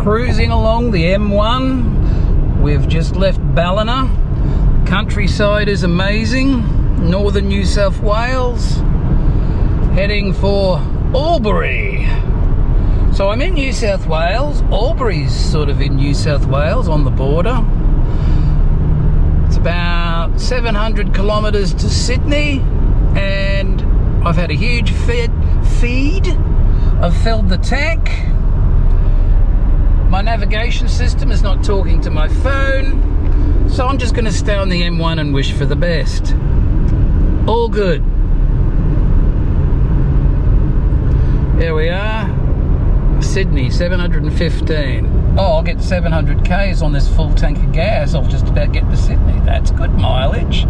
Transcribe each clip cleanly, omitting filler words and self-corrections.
cruising along the M1. We've just left Ballina. Countryside is amazing. Northern New South Wales. Heading for Albury. So I'm in New South Wales. Albury's sort of in New South Wales on the border. It's about 700 kilometres to Sydney, and I've had a huge feed. I've filled the tank. My navigation system is not talking to my phone, so I'm just going to stay on the M1 and wish for the best. All good. Here we are, Sydney, 715. Oh, I'll get 700 Ks on this full tank of gas. I'll just about get to Sydney. That's good mileage.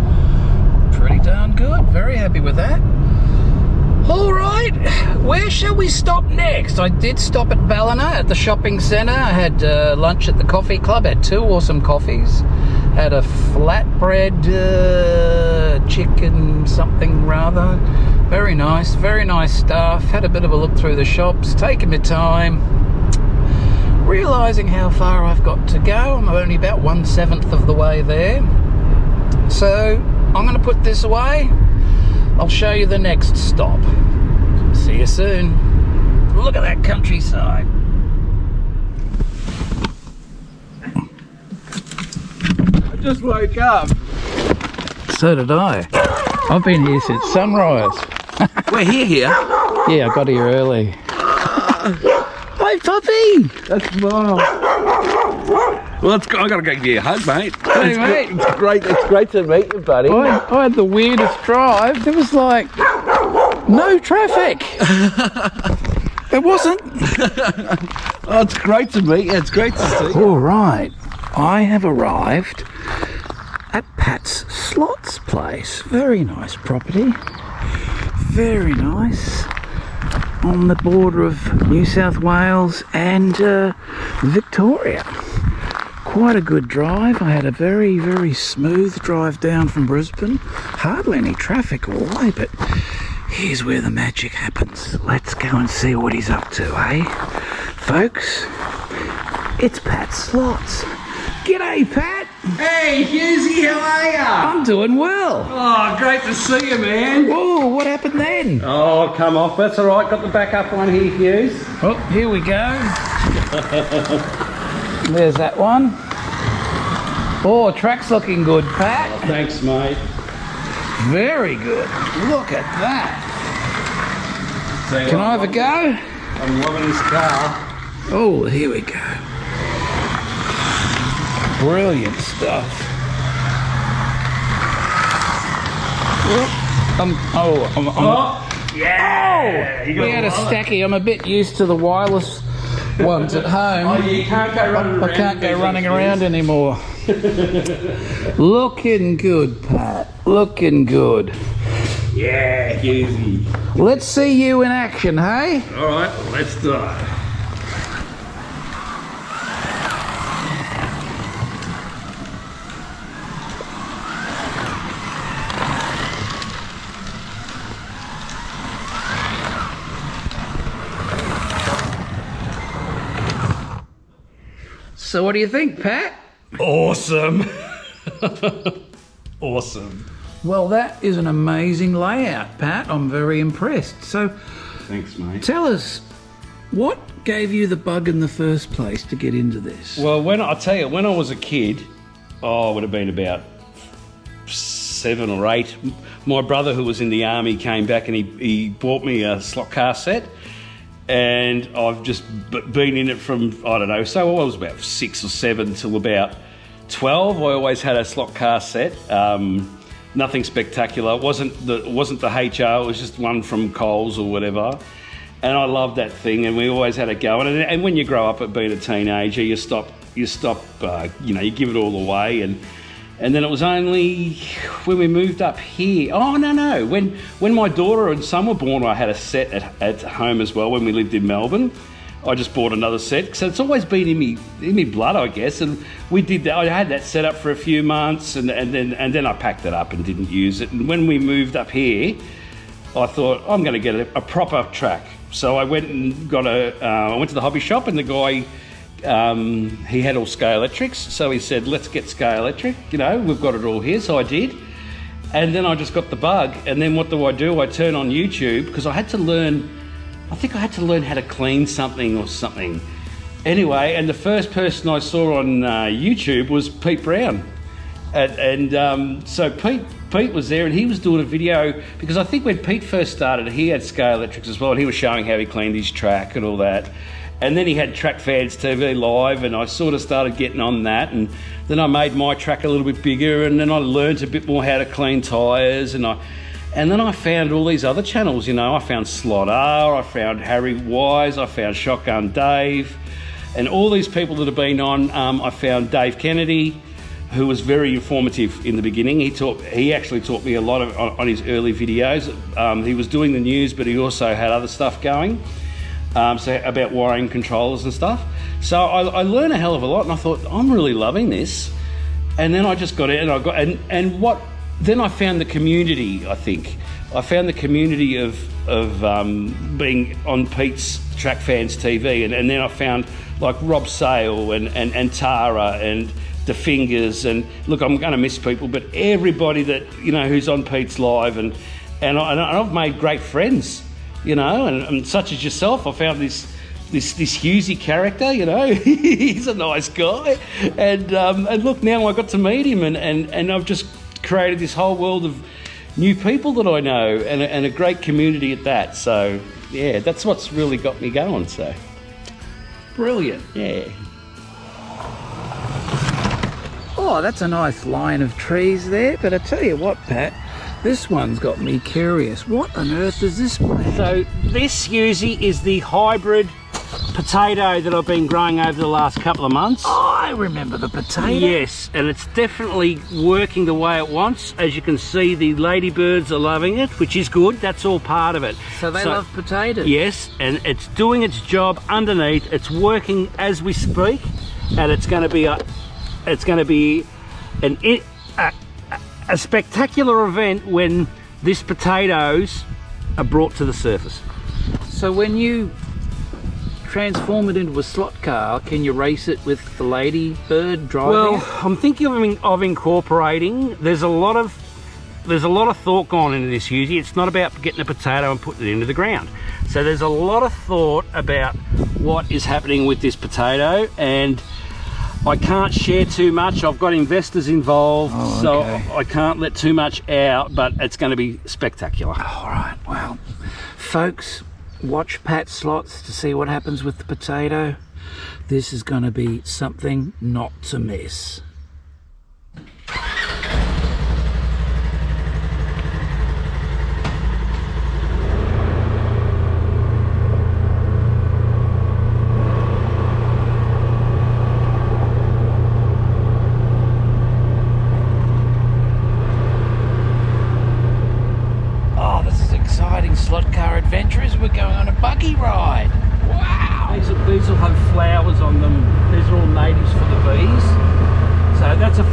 Pretty darn good. Very happy with that. All right, where shall we stop next? I did stop at Ballina at the shopping centre. I had lunch at the coffee club. Had 2 awesome coffees. Had a flatbread chicken something rather. Very nice stuff. Had a bit of a look through the shops, taking my time, realising how far I've got to go. I'm only about 1/7 of the way there. So I'm going to put this away. I'll show you the next stop. See you soon. Look at that countryside. I just woke up. So did I. I've been here since sunrise. We're here. Yeah, I got here early. Hi, puppy. That's mom. Well, I gotta go give you a hug, mate. Hey, mate. It's great to meet you, buddy. I had the weirdest drive. There was like no traffic. There wasn't. Oh, it's great to meet you. It's great to see you. All right, I have arrived at Pat's Slots place. Very nice property. Very nice. On the border of New South Wales and Victoria. Quite a good drive. I had a very, very smooth drive down from Brisbane. Hardly any traffic all the way, but here's where the magic happens. Let's go and see what he's up to, eh? Folks, it's Pat Slots. G'day, Pat. Hey, Hughesy, how are ya? I'm doing well. Oh, great to see you, man. Whoa, what happened then? Oh, come off. That's all right. Got the backup one here, Hughes. Oh, here we go. There's that one. Oh, track's looking good, Pat. Oh, thanks, mate. Very good. Look at that. So, Can I have a go? I'm loving this car. Oh, here we go. Brilliant stuff. Yeah! We had a stacky. I'm a bit used to the wireless ones at home. Oh, you can't go running around. I can't go running around anymore. Looking good, Pat. Looking good. Yeah, Hughesy. Let's see you in action, hey? All right, let's do it. So what do you think, Pat? Awesome. Awesome. Well, that is an amazing layout, Pat. I'm very impressed. So Thanks, mate. tell us, what gave you the bug in the first place to get into this? Well, when I was a kid, I would have been about 7 or 8. My brother, who was in the army, came back and he bought me a slot car set. And I've just been in it from, I don't know, so I was about 6 or 7 till about 12. I always had a slot car set. Nothing spectacular. It wasn't the HR, it was just one from Coles or whatever. And I loved that thing, and we always had it going. And when you grow up at being a teenager, you stop, you give it all away. And then it was only when we moved up here. Oh, no. When my daughter and son were born, I had a set at home as well when we lived in Melbourne. I just bought another set. So it's always been in me blood, I guess. And we did that. I had that set up for a few months and then I packed it up and didn't use it. And when we moved up here, I thought, I'm going to get a proper track. So I went and I went to the hobby shop, and the guy he had all Scale Electrics, so he said, let's get Scale Electric, you know, we've got it all here, so I did. And then I just got the bug, and then what do? I turn on YouTube, because I had to learn, I think I had to learn how to clean something or something. Anyway, and the first person I saw on YouTube was Pete Brown. So Pete was there, and he was doing a video, because I think when Pete first started, he had Scale Electrics as well, and he was showing how he cleaned his track and all that. And then he had Track Fans TV Live, and I sort of started getting on that, and then I made my track a little bit bigger, and then I learned a bit more how to clean tyres, and then I found all these other channels, you know. I found Slot R, I found Harry Wise, I found Shotgun Dave, and all these people that have been on. I found Dave Kennedy, who was very informative in the beginning. He actually taught me a lot on his early videos. He was doing the news, but he also had other stuff going. So about wiring controllers and stuff. So I learned a hell of a lot, and I thought, I'm really loving this. And then I just got in, and then I found the community. I think I found the community of being on Pete's Track Fans TV, and then I found like Rob Sale and Tara and the Fingers, and look, I'm going to miss people, but everybody that, you know, who's on Pete's Live, and I've made great friends. You know, and such as yourself, I found this Hughesy character. You know, he's a nice guy, and look, now I got to meet him, and I've just created this whole world of new people that I know, and a great community at that. So yeah, that's what's really got me going. So Brilliant. yeah. Oh, that's a nice line of trees there. But I tell you what, Pat, this one's got me curious. What on earth is this plant? So this Hughesy is the hybrid potato that I've been growing over the last couple of months. Oh, I remember the potato. Yes, and it's definitely working the way it wants. As you can see, the ladybirds are loving it, which is good. That's all part of it. So they love potatoes. Yes, and it's doing its job underneath. It's working as we speak, and it's going to be a spectacular event when these potatoes are brought to the surface. So when you transform it into a slot car, can you race it with the ladybird driving Well, it? I'm thinking of incorporating. There's a lot of thought gone into this, Hughesy. It's not about getting a potato and putting it into the ground. So there's a lot of thought about what is happening with this potato, and I can't share too much. I've got investors involved, so I can't let too much out, but it's going to be spectacular. All right, well, folks, watch Pat Slots to see what happens with the potato. This is going to be something not to miss. Slot car adventurers, we're going on a buggy ride. Wow! These will have flowers on them. These are all natives for the bees. So that's a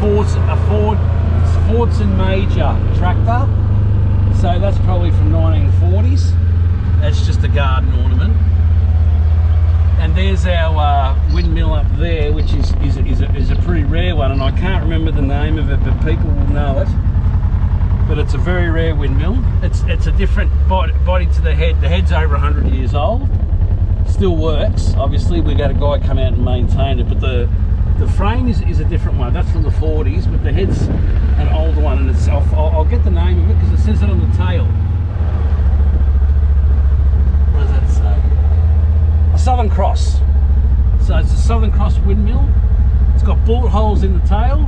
Fordson Major tractor. So that's probably from 1940s. That's just a garden ornament. And there's our windmill up there, which is a pretty rare one, and I can't remember the name of it, but people will know it. But it's a very rare windmill. It's a different body to the head. The head's over 100 years old. Still works. Obviously, we got a guy come out and maintain it, but the frame is a different one. That's from the 40s, but the head's an older one, and it's I'll get the name of it because it says it on the tail. What does that say? A Southern Cross. So it's a Southern Cross windmill. It's got bullet holes in the tail.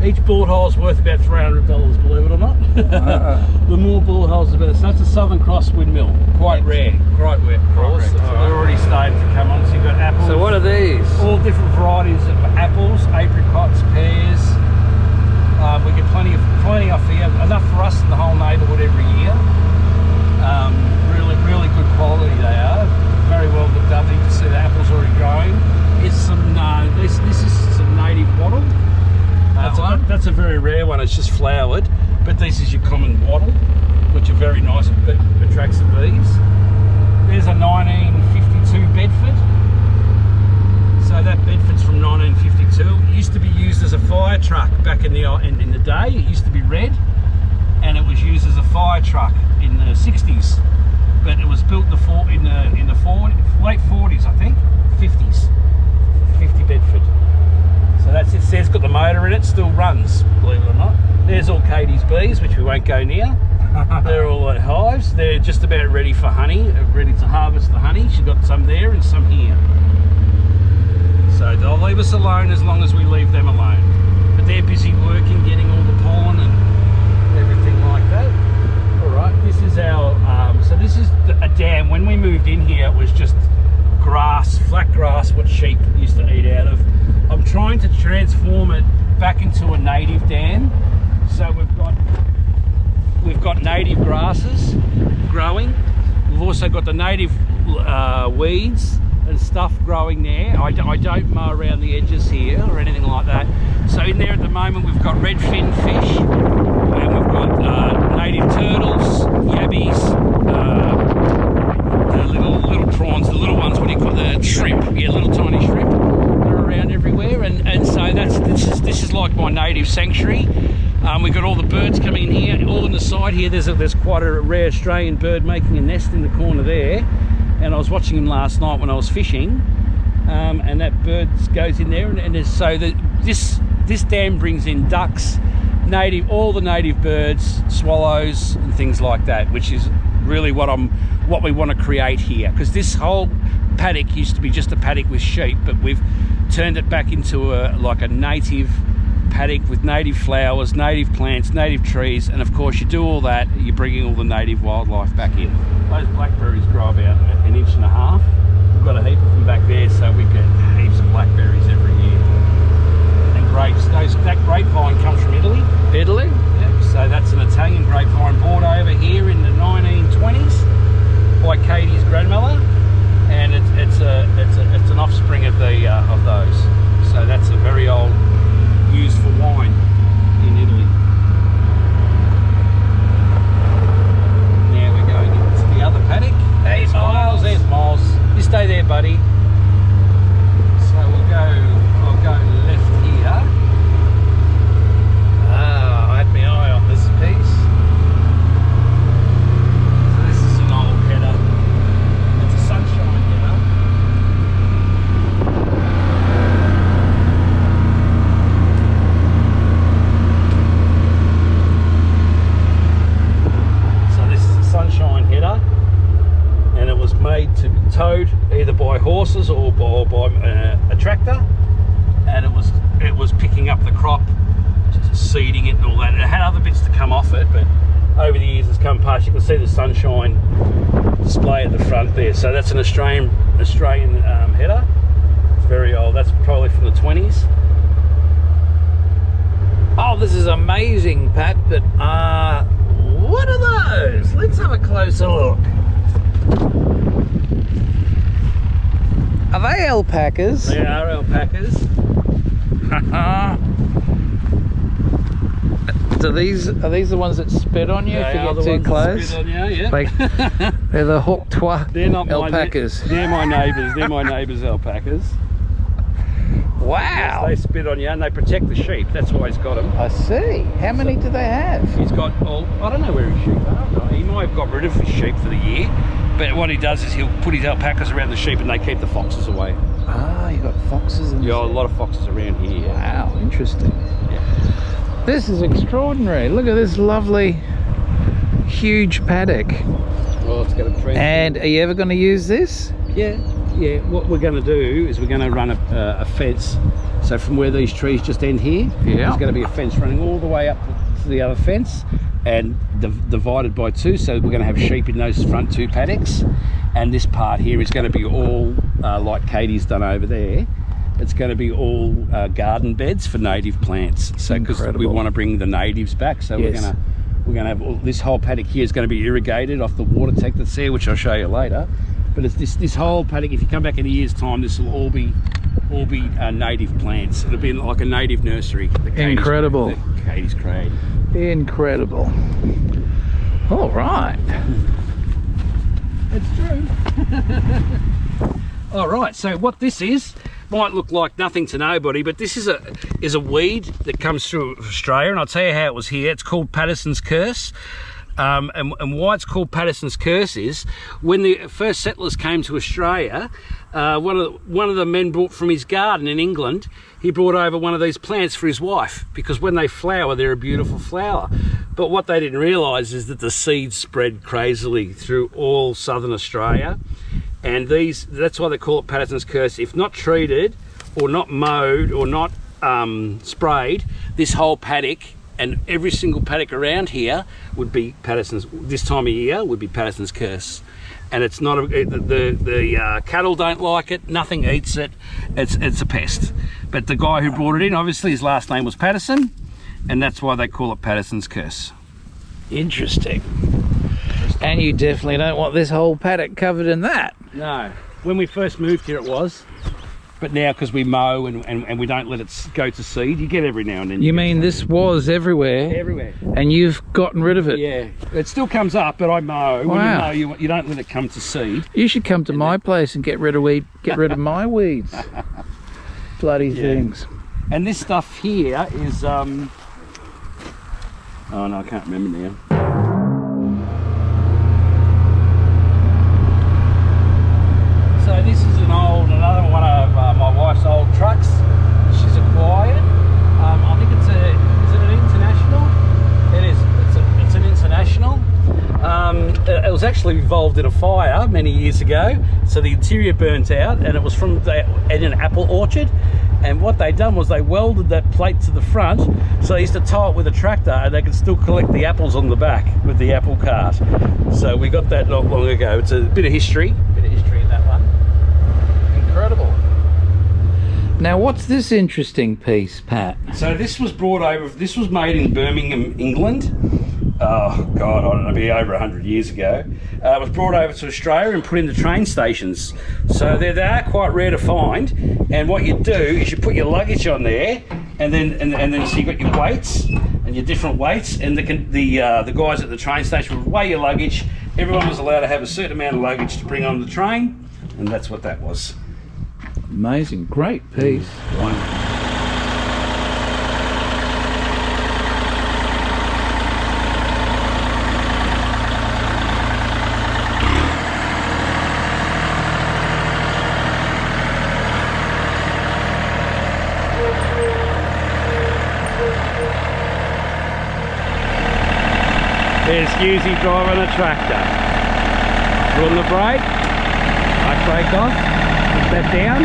Each bullet hole is worth about $300, believe it or not. The more bullet holes, the better. So that's a Southern Cross windmill. Quite rare. Awesome. So they're already starting to come on. So you've got apples. So what are these? All different varieties of apples, apricots, pears. We get plenty off here. Enough for us and the whole neighbourhood every year. Really good quality they are. Very well looked up. You can see the apples already growing. Here's some. This is some native wattle. That's a very rare one. It's just flowered, but this is your common wattle, which are very nice. Attracts the bees. There's a 1952 Bedford. So that Bedford and in the day it used to be red, and it was used as a fire truck in the 60s. But it was built in the late 40s, I think, 50s, 50 Bedford. So that's it. It's got the motor in it, still runs, believe it or not. There's all Katie's bees, which we won't go near. They're all at hives. They're just about ready for honey, ready to harvest the honey. She's got some there and some here. So they'll leave us alone as long as we leave them alone. But they're busy working, getting all the pollen and everything like that. All right, this is our, so this is a dam. When we moved in here, it was just grass, flat grass, what sheep used to eat out of. I'm trying to transform it back into a native dam. So we've got native grasses growing. We've also got the native weeds and stuff growing there. I don't mow around the edges here or anything like that. So in there at the moment we've got redfin fish, and we've got native turtles, yabbies, the little prawns, the little ones, what do you call the shrimp? Yeah, little tiny shrimp. They're around everywhere, and so this is like my native sanctuary. We've got all the birds coming in here, all on the side here. There's quite a rare Australian bird making a nest in the corner there, and I was watching him last night when I was fishing, and that bird goes in there, and so this dam brings in ducks, all the native birds, swallows, and things like that, which is really what we want to create here, because this whole paddock used to be just a paddock with sheep, but we've turned it back into like a native paddock with native flowers, native plants, native trees, and of course you do all that, you're bringing all the native wildlife back in. Those blackberries grow about 1.5 inches. We've got a heap of them back there, so we get heaps of blackberries every year. And grapes. That grapevine comes from Italy. Italy? Yep. So that's an Italian grapevine brought over here in the 1920s by Katie's grandmother, and it's an offspring of those. So that's a very old, used for wine in Italy. Now we're going into the other paddock. Hey, Miles, there's Miles. You stay there, buddy. So I'll go left here. I had my eye on this piece. So this is an old header. It's a sunshine header. So this is a sunshine header, and it was made to be towed either by horses or by a tractor, and it was picking up the crop, seeding it and all that. It had other bits to come off it, but over the years it's come past. You can see the sunshine display at the front there. So that's an Australian header. It's very old. That's probably from the 20s. Oh, this is amazing, Pat, but what are those? Let's have a closer look. Are they alpacas? They are alpacas. Are these the ones that spit on you if you get too close? Spit on you, yeah. They're the hook-toi alpacas. They're my neighbours. They're my neighbours' alpacas. Wow. Yes, they spit on you and they protect the sheep. That's why he's got them. I see. How many do they have? He's got I don't know where his sheep are. He might have got rid of his sheep for the year, but what he does is he'll put his alpacas around the sheep and they keep the foxes away. Ah, you got foxes in Yeah, a lot of foxes around here. Yeah. Wow, interesting. Yeah. This is extraordinary. Look at this lovely, huge paddock. Well, it's got a tree. And are you ever going to use this? Yeah. What we're going to do is we're going to run a fence. So from where these trees just end here, there's going to be a fence running all the way up to the other fence, and divided by two. So we're going to have sheep in those front two paddocks, and this part here is going to be all like Katie's done over there. It's going to be all garden beds for native plants. So because we want to bring the natives back, so we're going to have this whole paddock here is going to be irrigated off the water tank that's there, which I'll show you later. But it's this whole paddock. If you come back in a year's time, this will all be native plants. It'll be like a native nursery. Incredible. Katie's created. Incredible. All right. It's true. All right. So what this is might look like nothing to nobody, but this is a weed that comes through Australia, and I'll tell you how it was here. It's called Patterson's Curse. And why it's called Patterson's Curse is when the first settlers came to Australia, one of the men brought from his garden in England, he brought over one of these plants for his wife, because when they flower, they're a beautiful flower. But what they didn't realise is that the seeds spread crazily through all southern Australia, and that's why they call it Patterson's Curse. If not treated or not mowed or not sprayed, this whole paddock and every single paddock around here would be Patterson's, this time of year would be Patterson's Curse. And it's not the cattle don't like it, nothing eats it, it's a pest. But the guy who brought it in, obviously his last name was Patterson, and that's why they call it Patterson's Curse. Interesting. And you definitely don't want this whole paddock covered in that. No, when we first moved here it was, but now because we mow and we don't let it go to seed, you get every now and then. You mean this was everywhere? Everywhere. And you've gotten rid of it? Yeah, it still comes up, but I mow. Wow. When you mow, you don't let it come to seed. You should come to my place and get rid of my weeds. Bloody things. And this stuff here is oh no, I can't remember now. So this is another one of my wife's old trucks she's acquired. I think is it an International? It is. It's an International. It was actually involved in a fire many years ago, so the interior burnt out, and it was from in an apple orchard. And what they done was they welded that plate to the front, so they used to tow it with a tractor, and they could still collect the apples on the back with the apple cart. So we got that not long ago. It's a bit of history in that one. Incredible. Now, what's this interesting piece, Pat? So this was brought over. This was made in Birmingham, England. Oh God, I don't know, it'd be over 100 years ago. It was brought over to Australia and put in the train stations. So they are quite rare to find. And what you do is you put your luggage on there, and then so you got your weights and your different weights, and the guys at the train station would weigh your luggage. Everyone was allowed to have a certain amount of luggage to bring on the train, and that's what that was. Amazing, great piece. Right. There's Hughesy driving a tractor. Put on the brake, right brake off, put that down.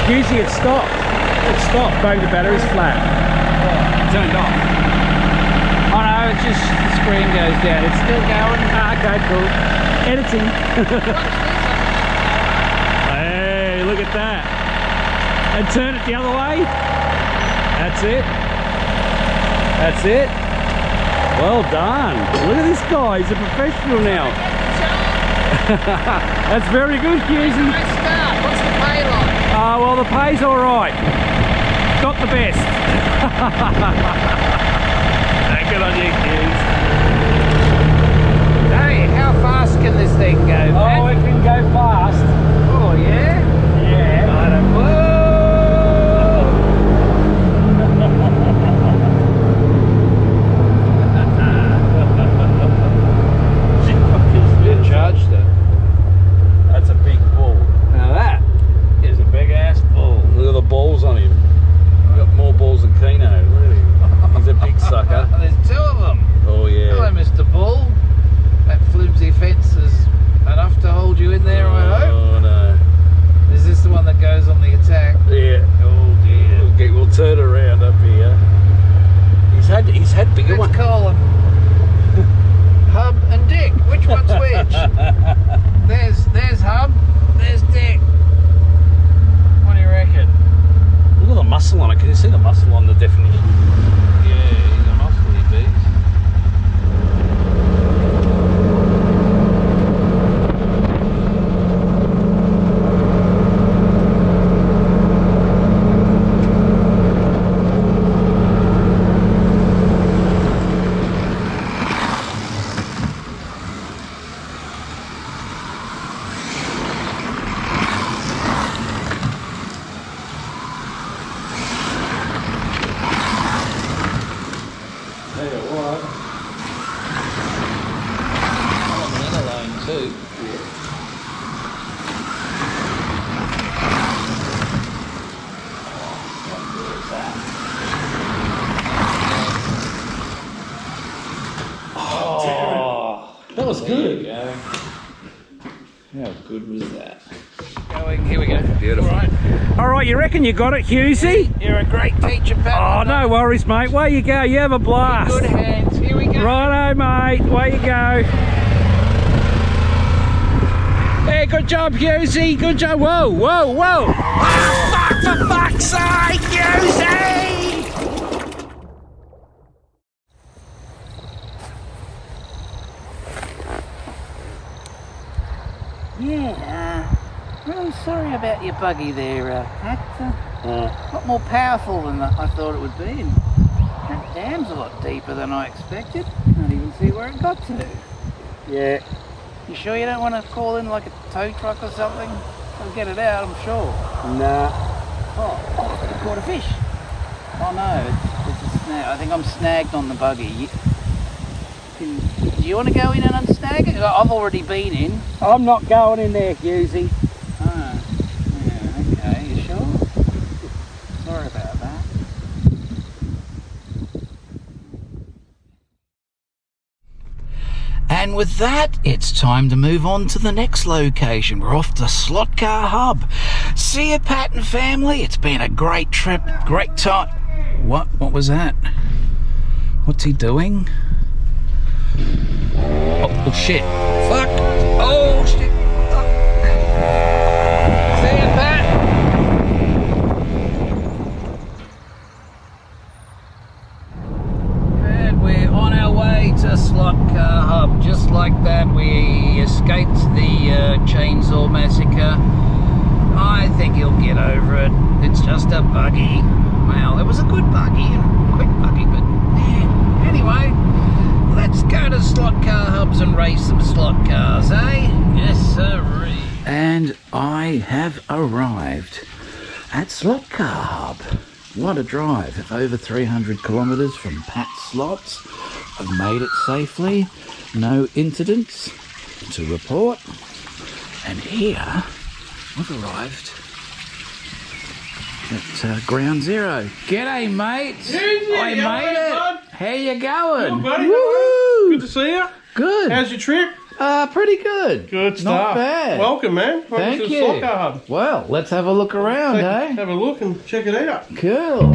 Usually it stopped. It stopped, both the battery's flat. Oh, turned off. Oh no, it's just the screen goes down. It's still going. Okay, cool. Editing. Hey, look at that. And turn it the other way. That's it. That's it. Well done. Look at this guy. He's a professional now. That's very good, Hughes. What's the pay like? Well, the pay's all right. Not the best. Good on you, Hughes. Hey, how fast can this thing go, Pat? Oh, it can go fast. Oh, yeah? Yeah. I don't know. Charged it. That's a big bull. Now that is a big ass bull. Look at the balls on him. We've got more balls than Keno. Really? He's a big sucker. There's two of them. Oh yeah. Hello, Mr. Bull. That flew had bigger one. Let's call them Hub and Dick. Which one's which? There's Hub, there's Dick. What do you reckon? Look at the muscle on it. Can you see the muscle on the definition? Yeah, he's a muscly beast. That was good. There you go. How good was that? Here we go. Beautiful. All right, you reckon you got it, Hughesy? You're a great teacher, Pat. Oh, no worries, mate. Way you go. You have a blast. Good hands. Here we go. Righto, mate. Way you go. Hey, good job, Hughesy. Good job. Whoa, whoa, whoa. Ah, fuck, for fuck's sake, Hughesy! Yeah, really sorry about your buggy there, Pat. A lot more powerful than I thought it would be, and that dam's a lot deeper than I expected. Can't even see where it got to. Yeah. You sure you don't want to call in like a tow truck or something? I'll get it out, I'm sure. Nah. Oh, I caught a fish. Oh no, it's a snag. I think I'm snagged on the buggy. Do you want to go in and unsnag it? I've already been in. I'm not going in there, Hughesy. Oh, yeah, okay, you sure? Sorry about that. And with that, it's time to move on to the next location. We're off to Slotcar Hub. See you, Pat and family. It's been a great trip, great time. What was that? What's he doing? Oh shit. Fuck. Oh shit. See you, Pat. And we're on our way to Slotcar Hub. Just like that, we escaped the chainsaw massacre. I think he'll get over it. It's just a buggy. Well, it was a good buggy, a quick buggy, but yeah. Anyway, let's go to Slotcar Hubs and race some slot cars, eh? Yes, sirree. And I have arrived at Slotcar Hub. What a drive. Over 300 kilometres from Pat's Slots. I've made it safely. No incidents to report. And here we've arrived at Ground Zero. G'day, mate. I made it. Bud. How you going? Good, buddy. Woo! Good to see you. Good. How's your trip? Pretty good. Good stuff. Not bad. Welcome, man. Welcome Thank to the you. Slot Car Hub. Well, let's have a look around, eh? Have a look and check it out. Cool.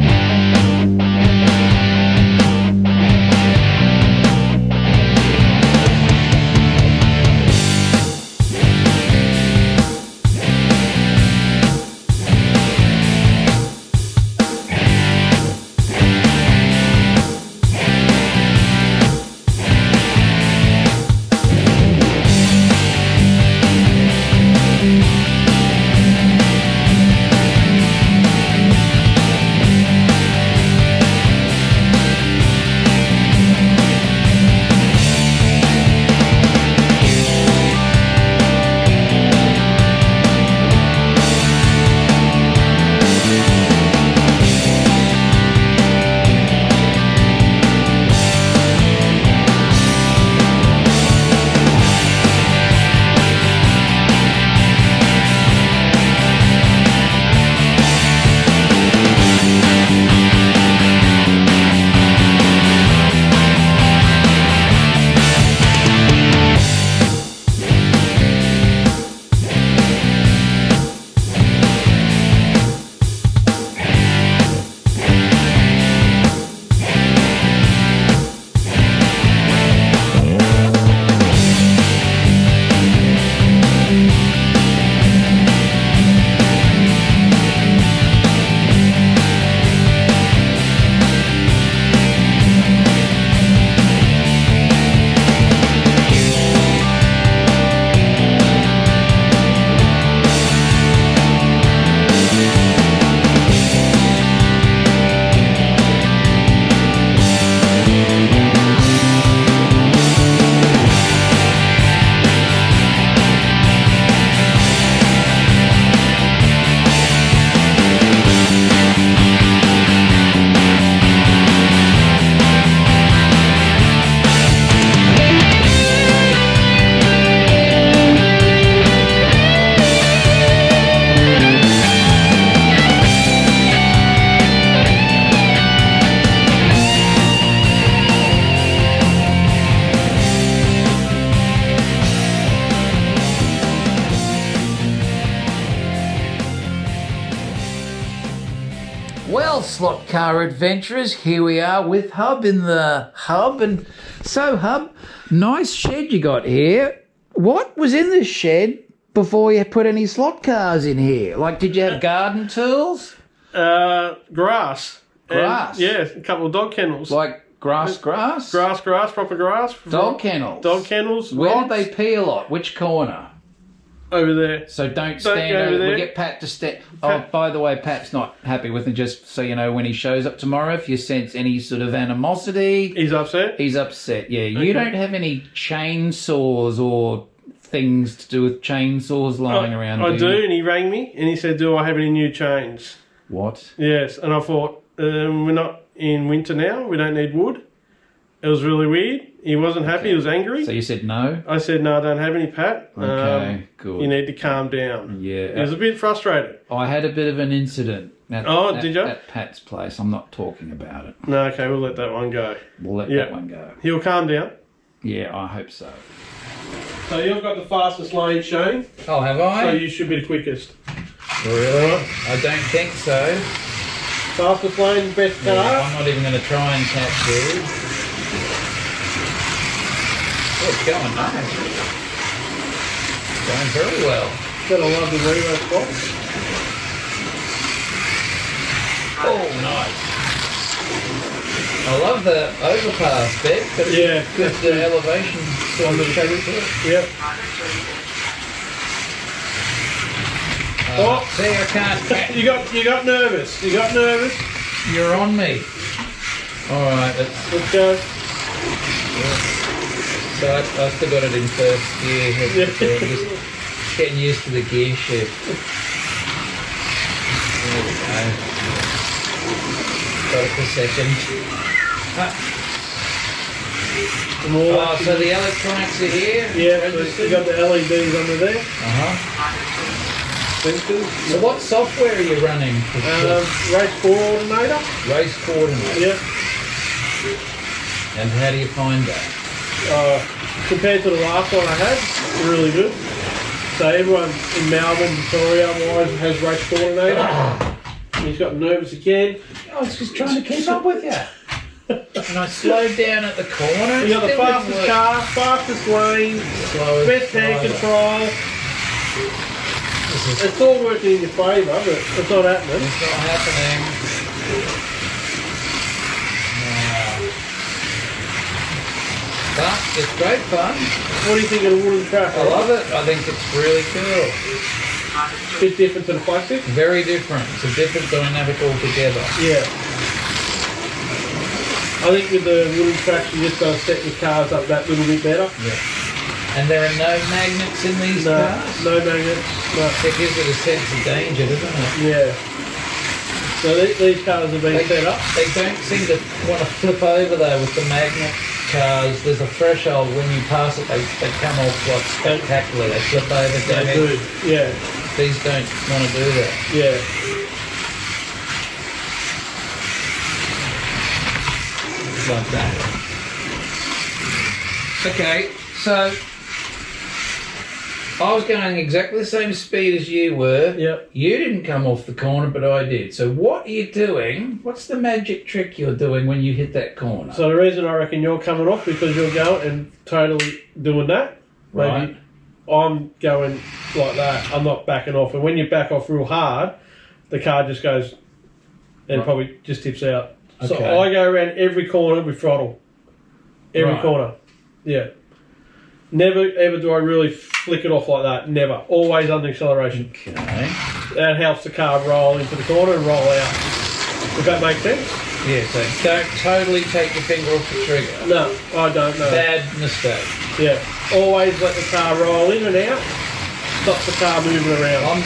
Slot Car Adventurers. Here we are with Hub in the hub. And so, Hub, nice shed you got here. What was in this shed before you put any slot cars in here? Like, did you have garden tools? Grass. Grass? And, yeah, a couple of dog kennels. Like grass? Grass, proper grass. Dog kennels? Dog kennels. Where rocks. did they pee a lot? Which corner? Over there. So don't go stand over over. there. We get Pat to stand. Oh, by the way, Pat's not happy with it. Just so you know, when he shows up tomorrow, if you sense any sort of animosity, He's upset? he's upset. Yeah, Okay. you don't have any chainsaws or things to do with chainsaws lying around. I do, you? and he rang me and he said, do I have any new chains? What? Yes, and I thought, we're not in winter now, we don't need wood. It was really weird. He wasn't happy, he was angry. So you said no? I said, no, I don't have any, Pat. Okay, good. You need to calm down. Yeah. He was a bit frustrated. I had a bit of an incident. Did you? At Pat's place. I'm not talking about it. No, okay, we'll let that one go. We'll let Yeah. that one go. He'll calm down. Yeah, I hope so. So you've got the fastest lane, Shane. Oh, have So I? you should be the quickest. Really? I don't think so. Fastest lane, best car. Yeah, I'm not even going to try and catch you. Oh, it's going nice. Going very well. Got a lovely reverse box. Oh, nice. I love the overpass bit. Yeah. Good elevation sort of shape to it. Yep. Oh. See, I can't catch. You got nervous. You got nervous. You're on me. All right, Let's go. so I still got it in first gear. Yeah. I'm just getting used to the gear shift. There we go. Got it for second. Oh, so the electronics are here? Yeah, so you got the LEDs under there. Uh-huh. Sensors. So what software are you running? Race coordinator. Race coordinator. Yeah. And how do you find that? Compared to the last one I had, really good. So everyone in Melbourne, Victoria, otherwise has race coordinator. He's got nervous again. I was just trying to keep up with you. And I slowed down at the corner. You got the Still didn't fastest work. car, fastest lane, Slowest best hand driver. control. This is It's all working in your favour, but it's not happening. It's not happening. No. But it's great fun. What do you think of the wooden track? I love it. I think it's really cool. Bit different to the plastic? Very different. It's a different dynamic altogether. Yeah. I think with the wooden tracks you just got to set your cars up that little bit better. Yeah. And there are no magnets in these No, cars? no magnets. No. It gives it a sense of danger, doesn't it? Yeah. So these cars have been set up. They don't seem to want to flip over though with the magnet cars. There's a threshold when you pass it, they come off like spectacularly. They flip over. They damn do. it. Yeah. These don't want to do that. Yeah. Like that. Okay, so I was going exactly the same speed as you were. Yep. You didn't come off the corner, but I did. So what are you doing? What's the magic trick you're doing when you hit that corner? So the reason I reckon you're coming off because you're going and totally doing that. Maybe Right. I'm going like that. I'm not backing off. And when you back off real hard, the car just goes and Right. probably just tips out. So Okay. I go around every corner with throttle. Every Right. corner. Yeah. Never ever do I really flick it off like that. Never. Always under acceleration. Okay. That helps the car roll into the corner and roll out. Does that make sense? Yeah, so don't totally take your finger off the trigger. No, I don't know. Bad mistake. Yeah. Always let the car roll in and out. Stops the car moving around.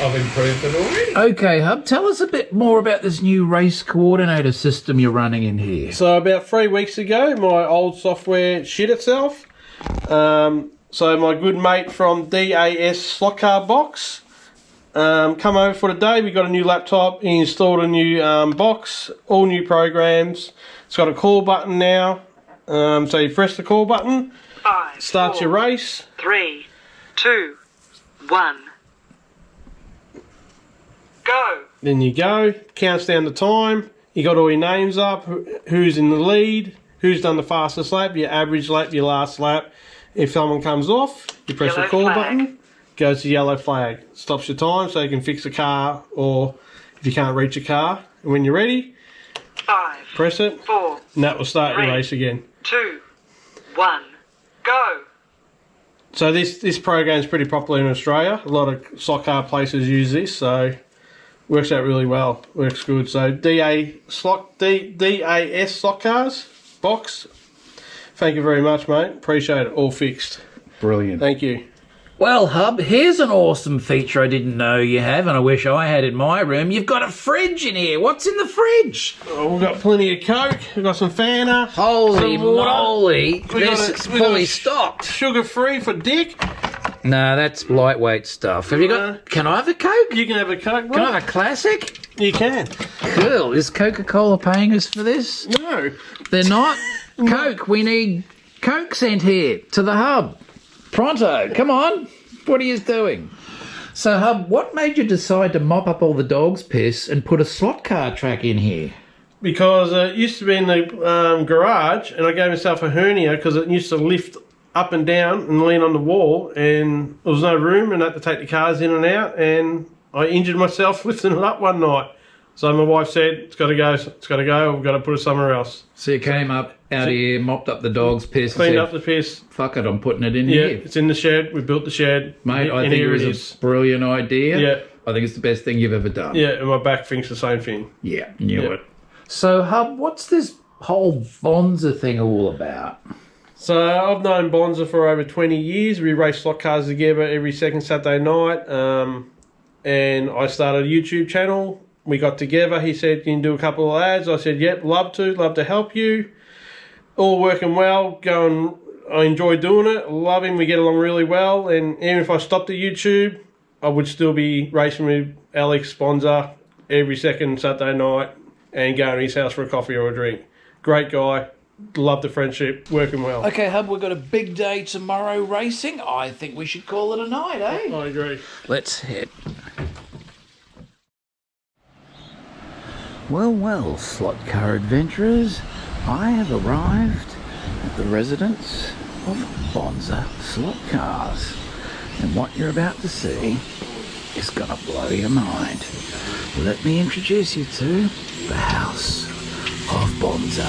I've improved it already. Okay, Hub, tell us a bit more about this new race coordinator system you're running in here. So about 3 weeks ago, my old software shit itself. So my good mate from DAS Slot Car Box come over for the day. We got a new laptop. He installed a new box, all new programs. It's got a call button now. So you press the call button, 5, starts your 4, race. 3, 2, 1. Go! Then you go, counts down the time. You got all your names up, who's in the lead, who's done the fastest lap, your average lap, your last lap. If someone comes off, you press the call button, goes to yellow flag. Stops your time so you can fix the car, or if you can't reach a car. And when you're ready, 5, press it, 4, and that will start 3, your race again. 2, 1, go. So this program is pretty popular in Australia. A lot of slot car places use this, so works out really well. Works good. So DAS Slot Cars box. Thank you very much, mate. Appreciate it. All fixed. Brilliant. Thank you. Well, Hub, here's an awesome feature I didn't know you have, and I wish I had in my room. You've got a fridge in here. What's in the fridge? Oh, we've got plenty of Coke. We've got some Fanta. Holy some water. moly. This is we got fully a stocked. Sugar-free for Dick. No, that's lightweight stuff. Have you got... Can I have a Coke? You can have a Coke, bro. Can I have a classic? You can. Cool. Is Coca-Cola paying us for this? No. They're not? Coke. We need Coke sent here to the Hub. Pronto. Come on. What are you doing? So, Hub, what made you decide to mop up all the dog's piss and put a slot car track in here? Because it used to be in the garage, and I gave myself a hernia because it used to lift up and down and lean on the wall, and there was no room, and I had to take the cars in and out, and I injured myself lifting it up one night. So my wife said, it's got to go, we've got to put it somewhere else. So you came up out here, mopped up the dog's piss, Cleaned and up the piss. fuck it, I'm putting it in Yeah, here. it's in the shed. We built the shed. Mate, I and think here it was a brilliant idea. Yeah. I think it's the best thing you've ever done. Yeah, and my back thinks the same thing. Yeah, knew Yeah. it. So, Hub, what's this whole Bonza thing all about? So I've known Bonza for over 20 years. We race slot cars together every second Saturday night. And I started a YouTube channel. We got together. He said, can you do a couple of ads? I said, yep, love to help you. All working well. I enjoy doing it. Love him. We get along really well. And even if I stopped the YouTube, I would still be racing with Alex Bonza every second Saturday night and going to his house for a coffee or a drink. Great guy. Love the friendship. Working well. Okay, Hub, we've got a big day tomorrow racing. I think we should call it a night, eh? I agree. Let's hit. Well, slot car adventurers, I have arrived at the residence of Bonza Slot Cars. And what you're about to see is going to blow your mind. Let me introduce you to the house of Bonza.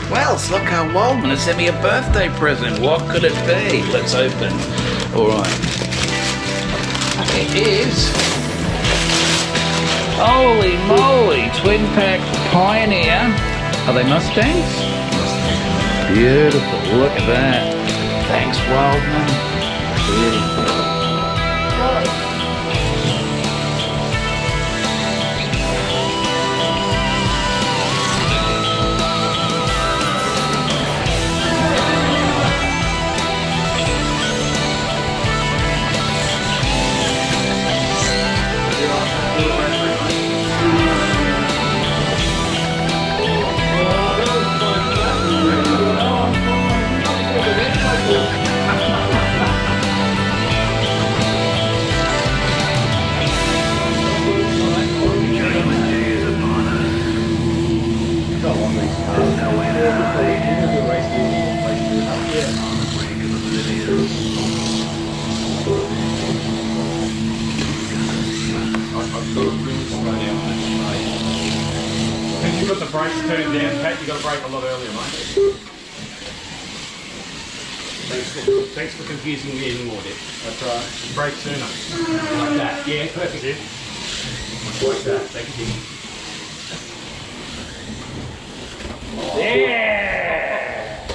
Well, Slotcar Waldman has sent me a birthday present. What could it be? Let's open. All right. It is. Holy moly! Twin pack Pioneer. Are they Mustangs? Beautiful. Look at that. Thanks, Waldman. Beautiful. If you've got the brakes turned down, Pat, you've got to brake a lot earlier, mate. Thanks for confusing me anymore, Dick. That's all right. Brake sooner. Like that. Yeah, perfect. Like that. Thank you. Yeah!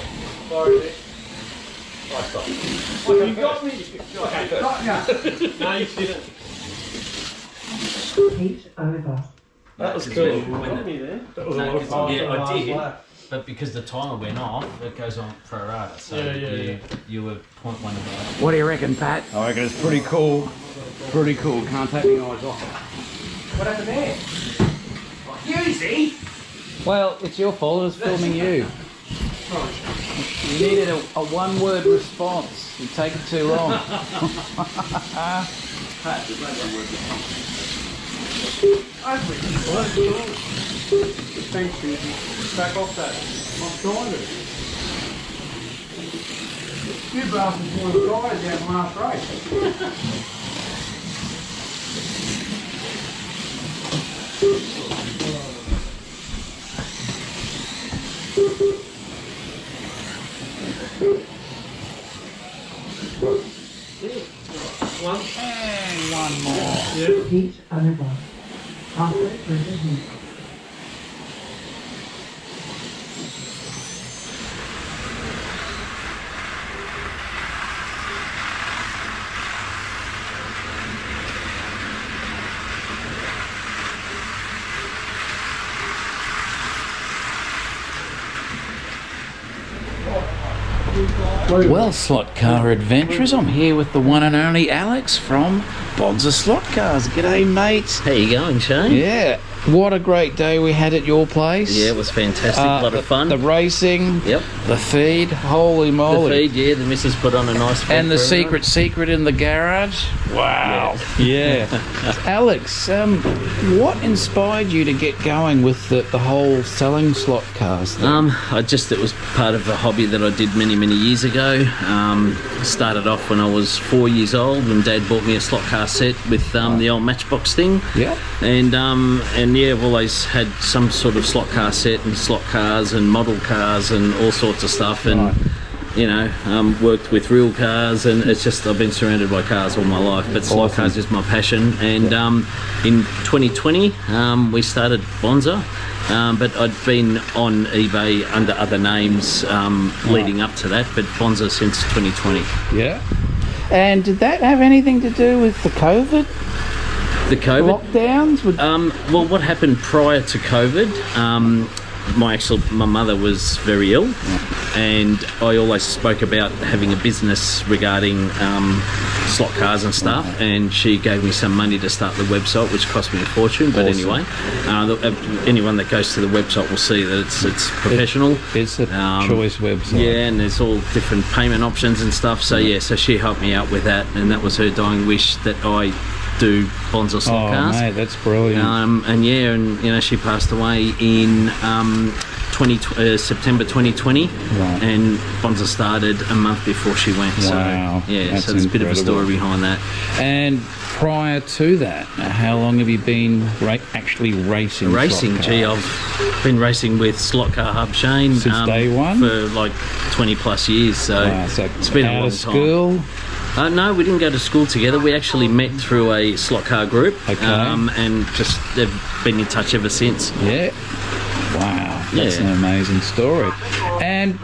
Sorry, Dick. I stopped. You got me. Okay, no, you didn't. Heat over. That was cool. That was a lot of fun. Yeah, I did. But because the timer went off, it goes on pro rata. So you were 0.1 above. What do you reckon, Pat? I reckon it's pretty cool. Pretty cool. Can't take my eyes off it. What happened there? Hughesy! Well, it's your fault. I was filming you. You needed a one-word response. You're taking too long. Pat, there's no one word response. Thanks, Susie. Back off that. I'm trying to. You bastards want to drive down last race. And one more. Heat over. Halfway through the heat. Well, Slot Car Adventurers, I'm here with the one and only Alex from Bonza Slot Cars. G'day, mates. How you going, Shane? Yeah, what a great day we had at your place. Yeah, it was fantastic. A lot of fun. The racing, Yep. the feed, holy The moly. feed, yeah, the missus put on a nice feed And the for everyone. secret in the garage. Wow. Yeah. Alex, what inspired you to get going with the whole selling slot cars thing? It was part of a hobby that I did many years ago. Started off when I was 4 years old when Dad bought me a slot car set with the old Matchbox thing. Yeah. And yeah, I've always had some sort of slot car set and slot cars and model cars and all sorts of stuff. And Right. you know, worked with real cars, and it's just I've been surrounded by cars all my life. But slot cars is my passion. And in 2020, we started Bonza. But I'd been on eBay under other names leading up to that, but Bonza since 2020. Yeah. And did that have anything to do with the COVID The COVID? lockdowns? Well, what happened prior to COVID, my mother was very ill, and I always spoke about having a business regarding slot cars and stuff, and she gave me some money to start the website, which cost me a fortune. But anyway, anyone that goes to the website will see that it's professional. It's a choice website. Yeah, and there's all different payment options and stuff. So yeah, so she helped me out with that, and that was her dying wish that I do Bonza slot cars. Mate, that's brilliant. And yeah, and you know, she passed away in September 2020, and Bonza started a month before she went. Wow, so yeah, that's so there's a bit of a incredible. story behind that. And prior to that, how long have you been actually racing? Racing, slot gee, cars? I've been racing with Slotcar Hub Shane Since day one? for like 20 plus years. So, Wow, so it's been a out long of school. time. No, we didn't go to school together. We actually met through a slot car group, Okay. and just they've been in touch ever since. Yeah. Wow, that's Yeah. an amazing story. And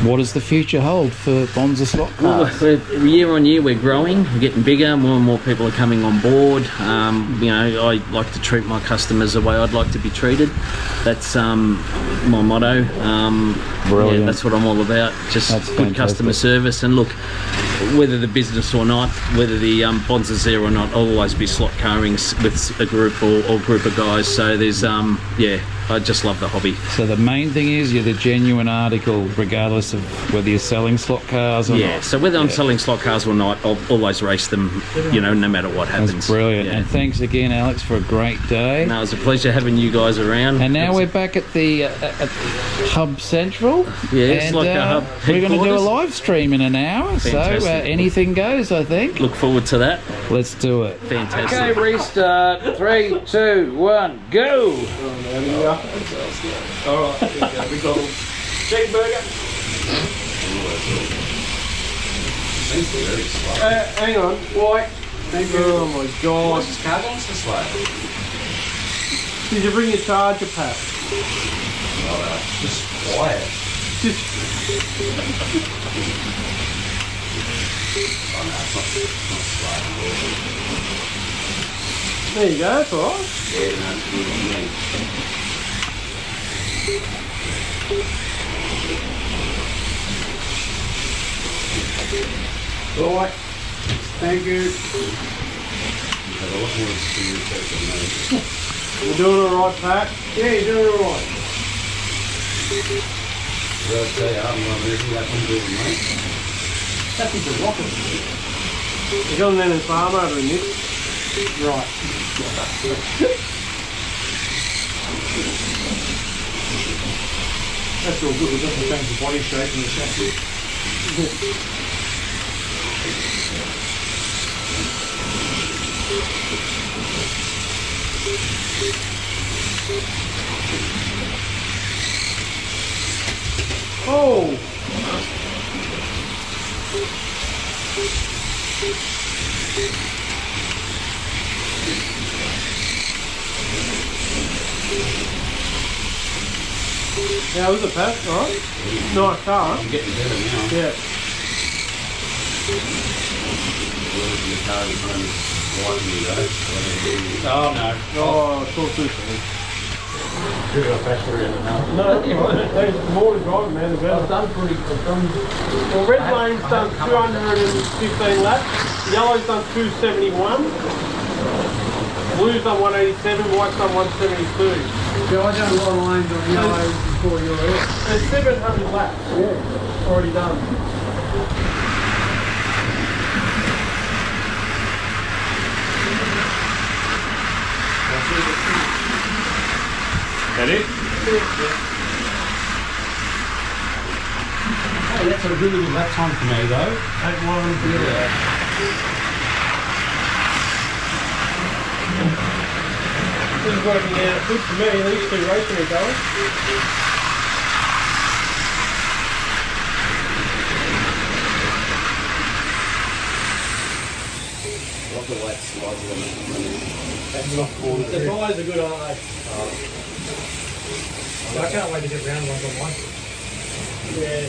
what does the future hold for Bonza slot Well, cars? year on year, we're growing, we're getting bigger. More and more people are coming on board. You know, I like to treat my customers the way I'd like to be treated. That's my motto. Brilliant. Yeah, that's what I'm all about. Just That's good customer fantastic. service. And look, whether the business or not, whether the Bonza's there or not, I'll always be slot carring with a group or group of guys. So there's yeah, I just love the hobby. So the main thing is you're the genuine article, regardless of whether you're selling slot cars or Yeah, not. so whether I'm selling slot cars or not, I'll always race them, you know, no matter what happens. That's brilliant. Yeah. And thanks again, Alex, for a great day. No, it was a pleasure having you guys around. And now we're back at the at Hub Central. Yeah, and, it's like a hub we're going to do a headquarters. live stream in an hour. Fantastic. So anything goes, I think. Look forward to that. Let's do it. Fantastic. Okay, restart. 3, 2, 1, go! Alright, we got them. Chicken burger. Hang on, White. Thank you. Oh my god. Did you bring your charger pack? Just quiet. There you go, that's alright. Right. Thank you. You're doing alright, Pat? Yeah, you're doing alright. Happy to rock it. You got an Ennis farm over in this? Right. That's all good. We've got to change the body shape and the chassis. Oh! How was it, Pat? Alright? Nice car, huh? Getting better now. Yeah. Oh no. Oh, it's all too soon. No, there's more to drive, man. The better. I've done pretty good. Well, red lane's done 215 laps. Yellow's done 271. Blue's done 187. White's done 172. Yeah, I done a lot of lanes on yellow before you were here. There's 700 laps. Yeah. Already done. That it? Hey, that's a really good lap time for me though. 8-1. Yeah. This is working out good for me. These two racing each other. The tyres are good, aren't they? I can't wait to get round ones on mine. Yeah.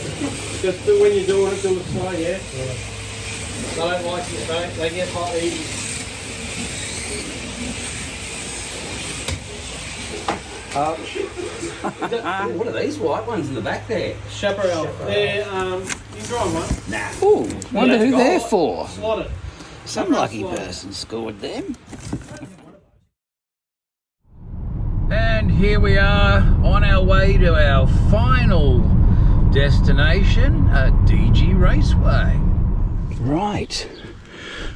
Just when you're doing it, do it slow, yeah? Don't like it, they get hot easy. What are these white ones in the back there? Chaparral. They're, you can drive one. Ooh, wonder who they're for. Slotted. Some lucky person scored them. And here we are on our way to our final destination at DG Raceway. Right,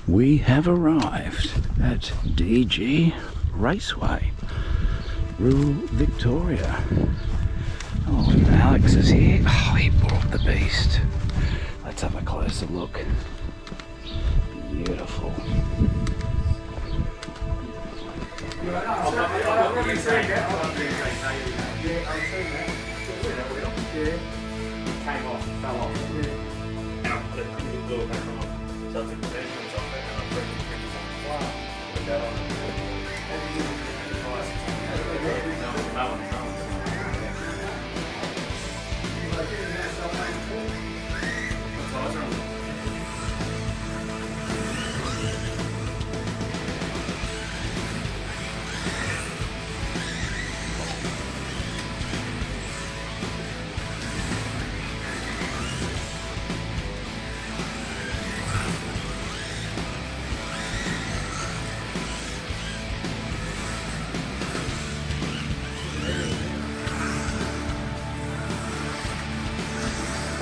we have arrived at DG Raceway, rural Victoria. Oh, and Alex is here. Oh, he brought the beast. Let's have a closer look. Beautiful.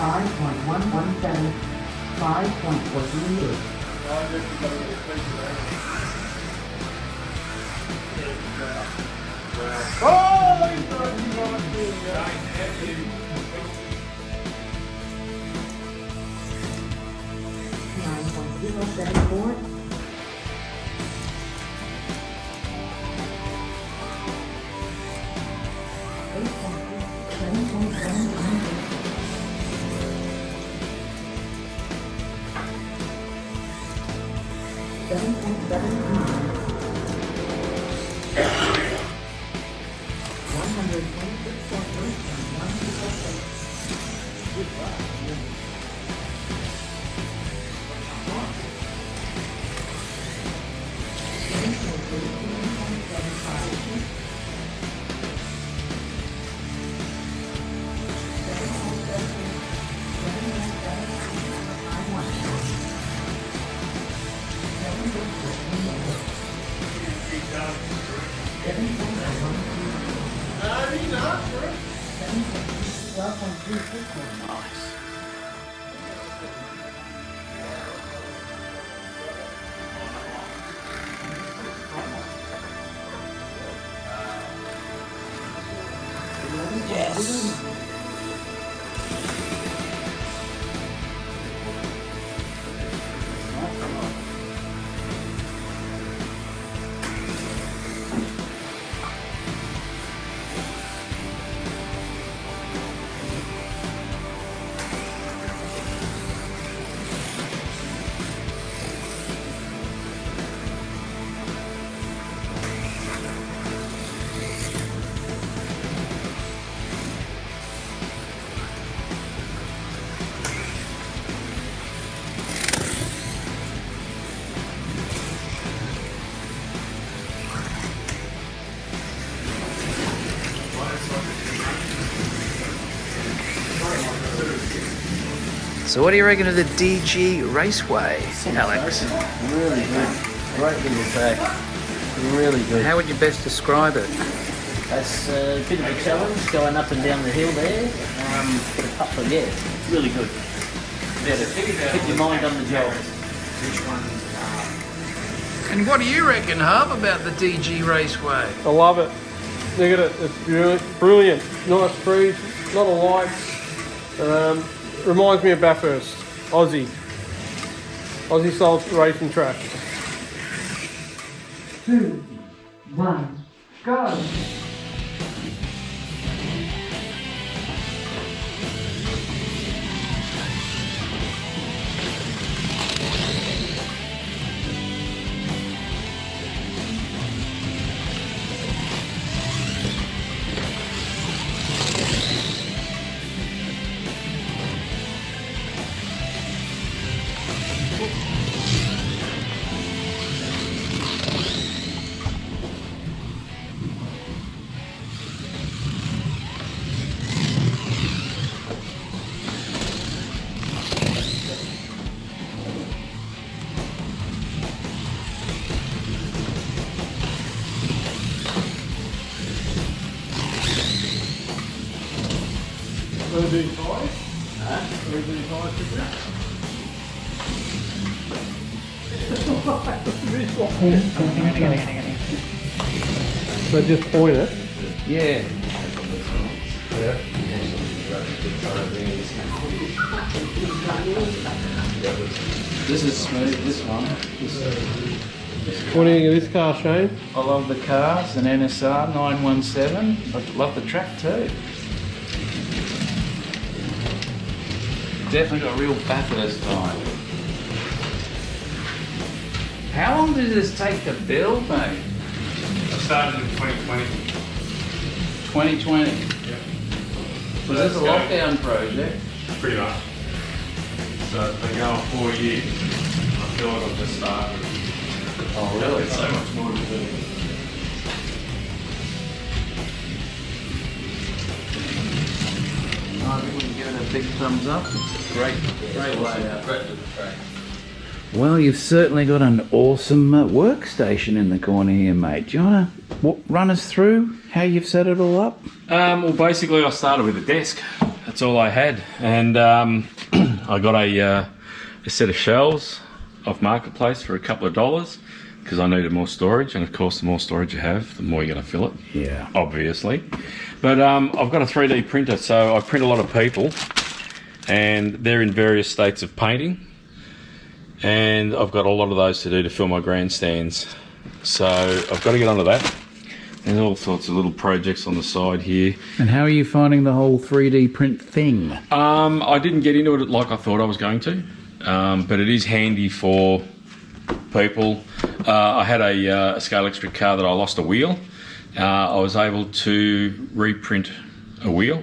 $5.117, $5.48. $9.074. Yes. So what do you reckon of the DG Raceway, Alex? Really good. Great little track. Really good. How would you best describe it? That's a bit of a challenge going up and down the hill there. But a tough one, yeah. It's really good. Keep your mind on the job. And what do you reckon, Hub, about the DG Raceway? I love it. Look at it. It's brilliant. Nice breeze, not a lights. Reminds me of Bathurst, Aussie style racing track. 2, 1, go! So just point it. Yeah. This is smooth, this one. What do you think of this car, Shane? I love the cars, an NSR 917. I love the track too. Definitely got a real Bathurst vibe. How long did this take to build, mate? I started in 2020. 2020. Yeah. Was this a lockdown project? Pretty much. So it's been going 4 years. I feel like I've just started. Oh, really? There's so much more to do. I think we can give it a big thumbs up. Great layout. Great little track. Well, you've certainly got an awesome workstation in the corner here, mate. Do you want to run us through how you've set it all up? Well, basically, I started with a desk. That's all I had, and I got a set of shelves off Marketplace for a couple of dollars because I needed more storage, and of course, the more storage you have, the more you're going to fill it. Yeah. Obviously, but I've got a 3D printer, so I print a lot of people, and they're in various states of painting. And I've got a lot of those to do to fill my grandstands. So I've got to get onto that. There's all sorts of little projects on the side here. And how are you finding the whole 3D print thing? I didn't get into it like I thought I was going to, but it is handy for people. I had a scale electric car that I lost a wheel. I was able to reprint a wheel,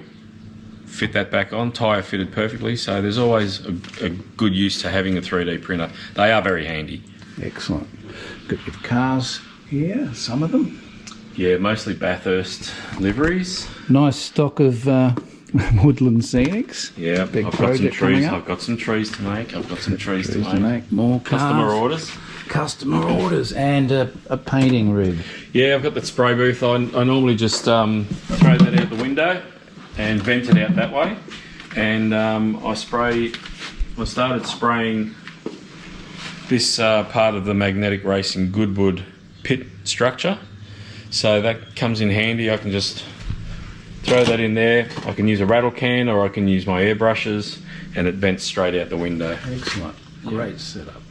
fit that back on, tyre fitted perfectly, so there's always a good use to having a 3D printer. They are very handy. Excellent. Got your cars here, some of them. Yeah, mostly Bathurst liveries. Nice stock of woodland scenics. Yeah, Big I've got some project coming trees. up. I've got some trees to make. I've got some trees to Trees to make more cars. Customer orders. Customer orders and a painting rig. Yeah, I've got that spray booth. I normally just throw that out the window and vent it out that way. And I started spraying this part of the magnetic racing Goodwood pit structure. So that comes in handy. I can just throw that in there. I can use a rattle can or I can use my airbrushes and it vents straight out the window. Excellent. Great setup.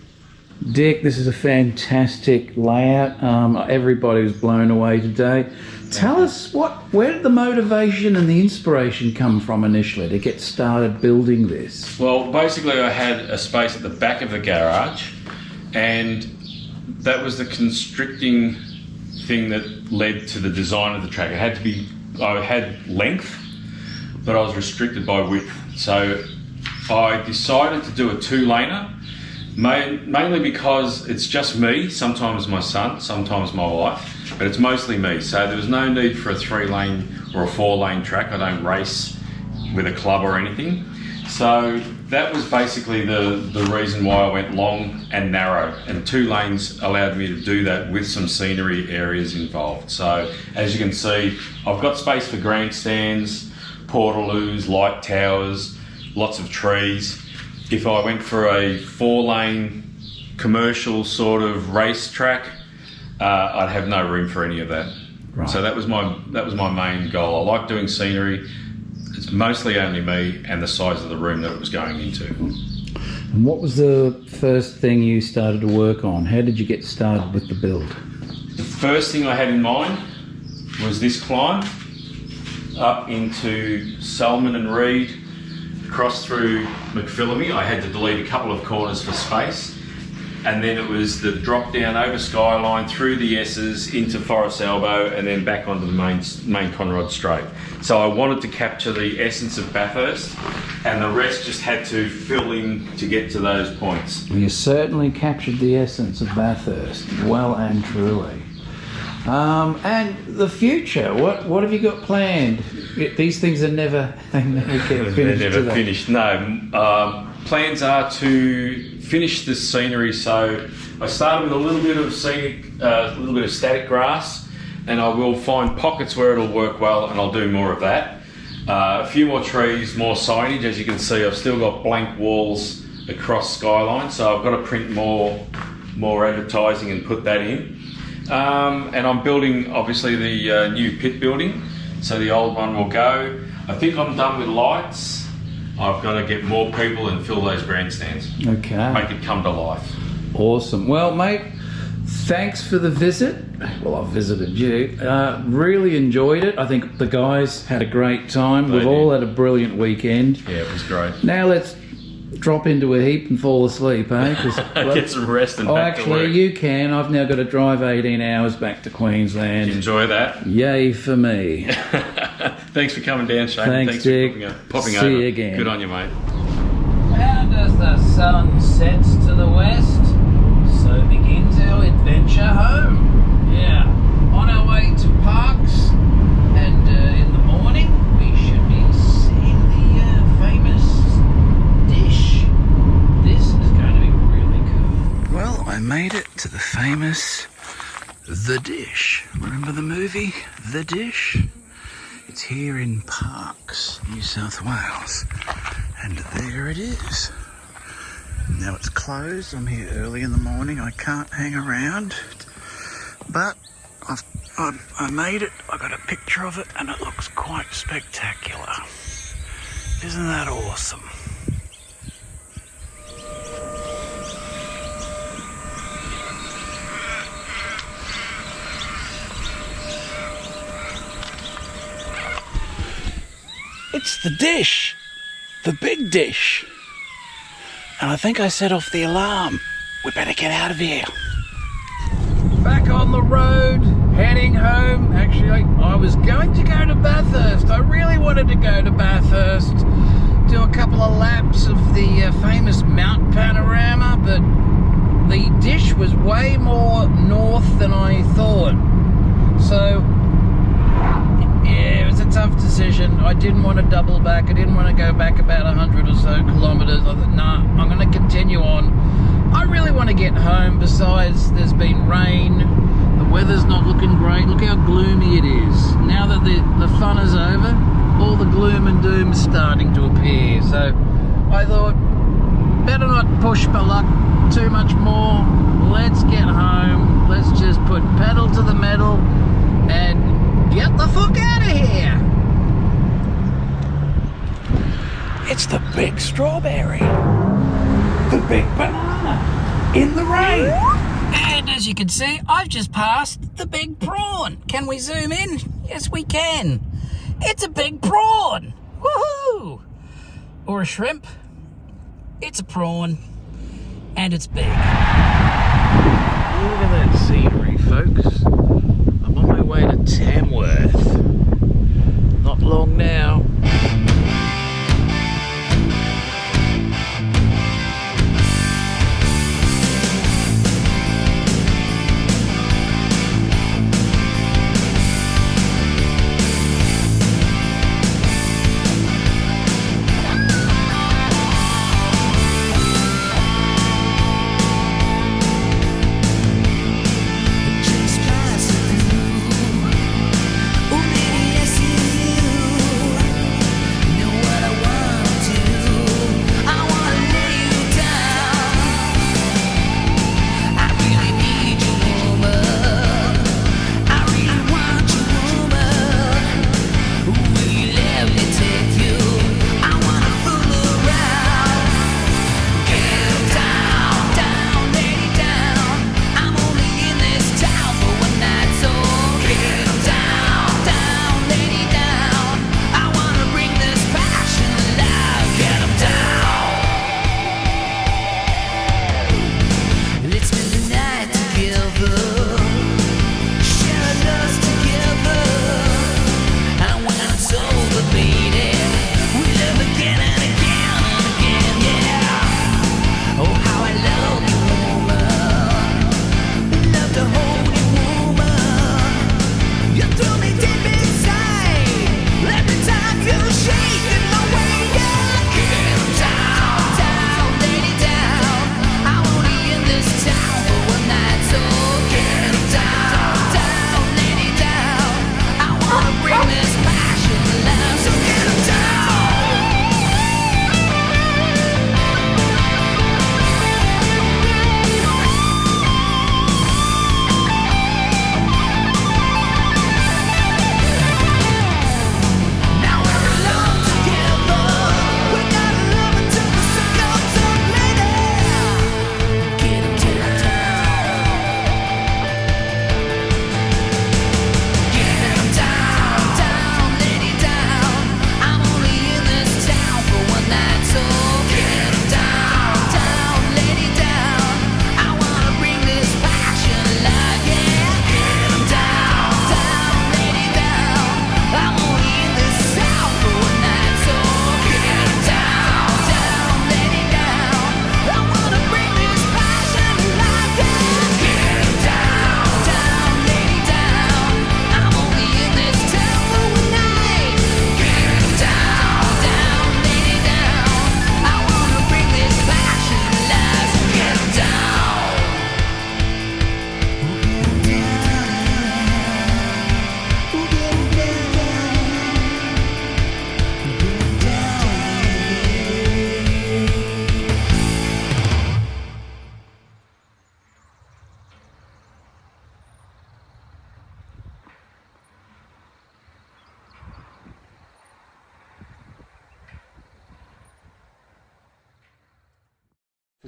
Dick, this is a fantastic layout. Everybody was blown away today. Tell us, where did the motivation and the inspiration come from initially to get started building this? Well, basically I had a space at the back of the garage and that was the constricting thing that led to the design of the track. I had length, but I was restricted by width. So I decided to do a two-laner, mainly because it's just me, sometimes my son, sometimes my wife, but it's mostly me. So there was no need for a 3-lane or a 4-lane track. I don't race with a club or anything. So that was basically the reason why I went long and narrow, and 2 lanes allowed me to do that with some scenery areas involved. So as you can see, I've got space for grandstands, portaloos, light towers, lots of trees. If I went for a 4-lane commercial sort of race track, I'd have no room for any of that. Right. So that was my main goal. I like doing scenery. It's mostly only me and the size of the room that it was going into. And what was the first thing you started to work on? How did you get started with the build? The first thing I had in mind was this climb up into Salmon and Reed, across through McPhillamy. I had to delete a couple of corners for space. And then it was the drop down over Skyline, through the S's, into Forest Elbow, and then back onto the main Conrod Straight. So I wanted to capture the essence of Bathurst, and the rest just had to fill in to get to those points. Well, you certainly captured the essence of Bathurst, well and truly. And the future, what have you got planned? These things are never get finished. They're never finished, no. Plans are to finish this scenery, so I started with a little bit of static grass, and I will find pockets where it'll work well, and I'll do more of that. A few more trees, more signage. As you can see, I've still got blank walls across Skyline, so I've got to print more advertising and put that in. And I'm building, obviously, the new pit building, so the old one will go. I think I'm done with lights. I've got to get more people and fill those grandstands. Okay. Make it come to life. Awesome. Well, mate, thanks for the visit. Well, I've visited you. Really enjoyed it. I think the guys had a great time. We've all had a brilliant weekend. Yeah, it was great. Now let's drop into a heap and fall asleep, eh? Get some rest and back to work. Actually, you can. I've now got to drive 18 hours back to Queensland. Enjoy that. Yay for me. Thanks for coming down, Shane. Thanks, Dick. For popping See over. you again. Good on you, mate. And as the sun sets to the west, so begins our adventure home. Yeah, on our way to Parks, and in the morning we should be seeing the famous dish. This is going to be really cool. Well, I made it to the famous The Dish. Remember the movie The Dish? It's here in Parks, New South Wales, and there it is. Now it's closed. I'm here early in the morning. I can't hang around, but I made it. I got a picture of it, and it looks quite spectacular. Isn't that awesome? It's the dish, the big dish. And I think I set off the alarm. We better get out of here. Back on the road, heading home. Actually, I was going to go to Bathurst. I really wanted to go to Bathurst, do a couple of laps of the famous Mount Panorama, but the dish was way more north than I thought. So, yeah, it was a tough decision. I didn't want to double back. I didn't want to go back about 100 or so kilometres. I thought, nah, I'm going to continue on. I really want to get home. Besides, there's been rain. The weather's not looking great. Look how gloomy it is. Now that the fun is over, all the gloom and doom is starting to appear. So I thought, better not push my luck too much more. Let's get home. Let's just put pedal to the metal and get the fuck out of here. It's the big strawberry. The big banana. In the rain. And as you can see, I've just passed the big prawn. Can we zoom in? Yes, we can. It's a big prawn. Woohoo! Or a shrimp. It's a prawn. And it's big. Look at that scenery, folks. I'm on my way to Tamworth. Not long now.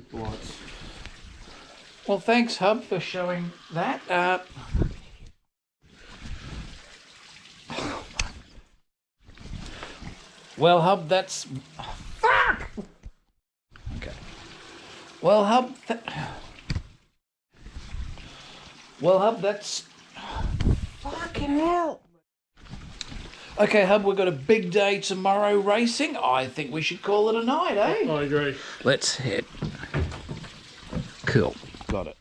Click the lights. Well, thanks, Hub, for showing that. Well, Hub, that's... Fuck! Okay. Well, Hub... Well, Hub, that's... Fucking hell! Okay, Hub, we've got a big day tomorrow racing. I think we should call it a night, eh? I agree. Let's hit. Cool. Got it.